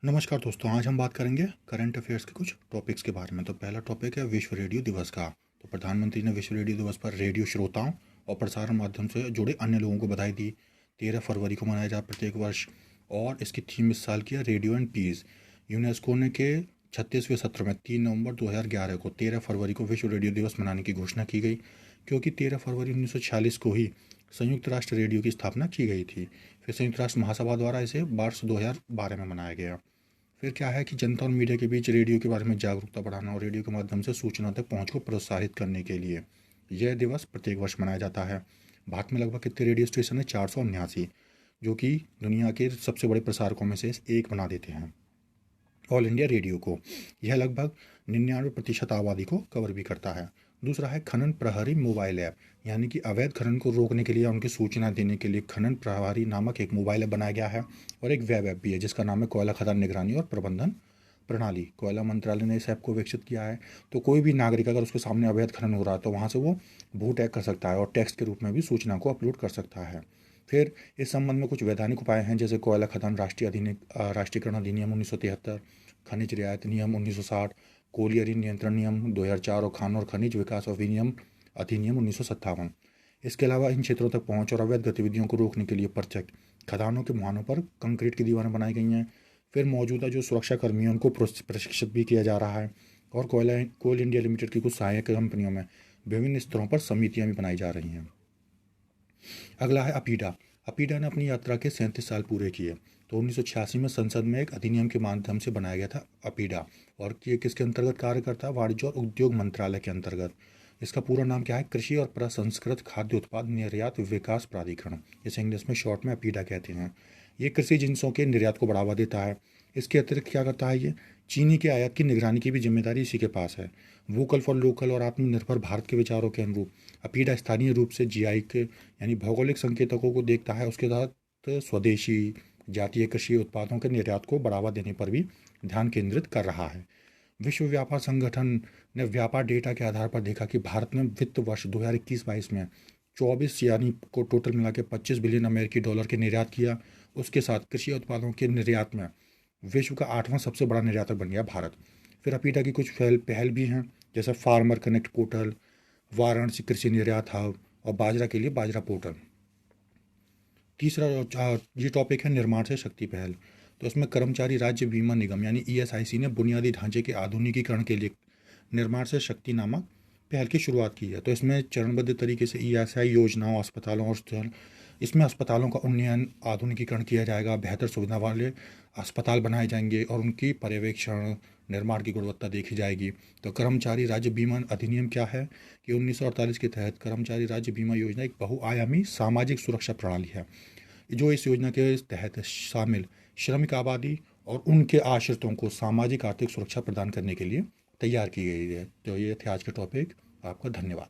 नमस्कार दोस्तों, आज हम बात करेंगे करंट अफेयर्स के कुछ टॉपिक्स के बारे में। तो पहला टॉपिक है विश्व रेडियो दिवस का। तो प्रधानमंत्री ने विश्व रेडियो दिवस पर रेडियो श्रोताओं और प्रसारण माध्यम से जुड़े अन्य लोगों को बधाई दी। 13 फरवरी को मनाया जाए प्रत्येक वर्ष, और इसकी थीम इस साल की है रेडियो एंड पीस। यूनेस्को ने के 36वें सत्र में 3 नवंबर 2011 को 13 फरवरी को विश्व रेडियो दिवस मनाने की घोषणा की गई, क्योंकि 13 फरवरी 1946 को ही संयुक्त राष्ट्र रेडियो की स्थापना की गई थी। फिर संयुक्त राष्ट्र महासभा द्वारा इसे वर्ष 2012 में मनाया गया। फिर क्या है कि जनता और मीडिया के बीच रेडियो के बारे में जागरूकता बढ़ाना और रेडियो के माध्यम से सूचना तक पहुंच को प्रोत्साहित करने के लिए यह दिवस प्रत्येक वर्ष मनाया जाता है। भारत में लगभग कितने रेडियो स्टेशन है? 479, जो कि दुनिया के सबसे बड़े प्रसारकों में से एक बना देते हैं ऑल इंडिया रेडियो को। यह लगभग 99% आबादी को कवर भी करता है। दूसरा है खनन प्रहरी मोबाइल ऐप, यानी कि अवैध खनन को रोकने के लिए या उनकी सूचना देने के लिए खनन प्रहरी नामक एक मोबाइल ऐप बनाया गया है, और एक वेब ऐप भी है जिसका नाम है कोयला खदान निगरानी और प्रबंधन प्रणाली। कोयला मंत्रालय ने इस ऐप को विकसित किया है। तो कोई भी नागरिक अगर उसके सामने अवैध खनन हो रहा है तो वहाँ से वो भू टैग कर सकता है और टेक्स्ट के रूप में भी सूचना को अपलोड कर सकता है। फिर इस संबंध में कुछ वैधानिक उपाय हैं, जैसे कोयला खदान राष्ट्रीयकरण अधिनियम 1973, खनिज रियायत नियम 1960, कोलियरी नियंत्रण नियम 2004 और खान और खनिज विकास अधिनियम 1957। इसके अलावा इन क्षेत्रों तक पहुंच और अवैध गतिविधियों को रोकने के लिए प्रत्येक खदानों के मुहानों पर कंक्रीट की दीवारें बनाई गई हैं। फिर मौजूदा जो सुरक्षा कर्मी हैं उनको प्रशिक्षित भी किया जा रहा है, और कोल इंडिया लिमिटेड की कुछ सहायक कंपनियों में विभिन्न स्तरों पर समितियां भी बनाई जा रही हैं। अगला है अपीडा। अपीडा ने अपनी यात्रा के 37 साल पूरे किए। तो 1986 में संसद में एक अधिनियम के माध्यम से बनाया गया था अपीडा, और ये किसके अंतर्गत कार्य करता है? वाणिज्य और उद्योग मंत्रालय के अंतर्गत। इसका पूरा नाम क्या है? कृषि और प्रसंस्कृत खाद्य उत्पाद निर्यात विकास प्राधिकरण, इसे इंग्लिश में शॉर्ट में अपीडा कहते हैं। ये कृषि जिनसों के निर्यात को बढ़ावा देता है। इसके अतिरिक्त क्या करता है? ये चीनी के आयात की निगरानी की भी जिम्मेदारी इसी के पास है। वोकल फॉर लोकल और आत्मनिर्भर भारत के विचारों के अनुरूप अपीडा स्थानीय रूप से जीआई के यानी भौगोलिक संकेतकों को देखता है। उसके साथ स्वदेशी जातीय कृषि उत्पादों के निर्यात को बढ़ावा देने पर भी ध्यान केंद्रित कर रहा है। विश्व व्यापार संगठन ने व्यापार डेटा के आधार पर देखा कि भारत में वित्त वर्ष 2021-22 में 24 यानी को टोटल मिला के 25 बिलियन अमेरिकी डॉलर के निर्यात किया। उसके साथ कृषि उत्पादों के निर्यात में विश्व का 8वां सबसे बड़ा निर्यातक बन गया भारत। फिर अपीटा की कुछ पहल भी हैं, जैसे फार्मर कनेक्ट पोर्टल, वाराणसी कृषि निर्यात हब और बाजरा के लिए बाजरा पोर्टल। तीसरा ये टॉपिक है निर्माण से शक्ति पहल। तो इसमें कर्मचारी राज्य बीमा निगम यानी ईएसआईसी ने बुनियादी ढांचे के आधुनिकीकरण के लिए निर्माण से शक्ति नामक पहल की शुरुआत की है। तो इसमें चरणबद्ध तरीके से ईएसआई योजनाओं, अस्पतालों और इसमें अस्पतालों का उन्नयन, आधुनिकीकरण किया जाएगा, बेहतर सुविधा वाले अस्पताल बनाए जाएंगे और उनकी पर्यवेक्षण, निर्माण की गुणवत्ता देखी जाएगी। तो कर्मचारी राज्य बीमा अधिनियम क्या है कि 1948 के तहत कर्मचारी राज्य बीमा योजना एक बहुआयामी सामाजिक सुरक्षा प्रणाली है, जो इस योजना के तहत शामिल श्रमिक आबादी और उनके आश्रितों को सामाजिक आर्थिक सुरक्षा प्रदान करने के लिए तैयार की गई है। तो ये थे आज के टॉपिक। आपका धन्यवाद।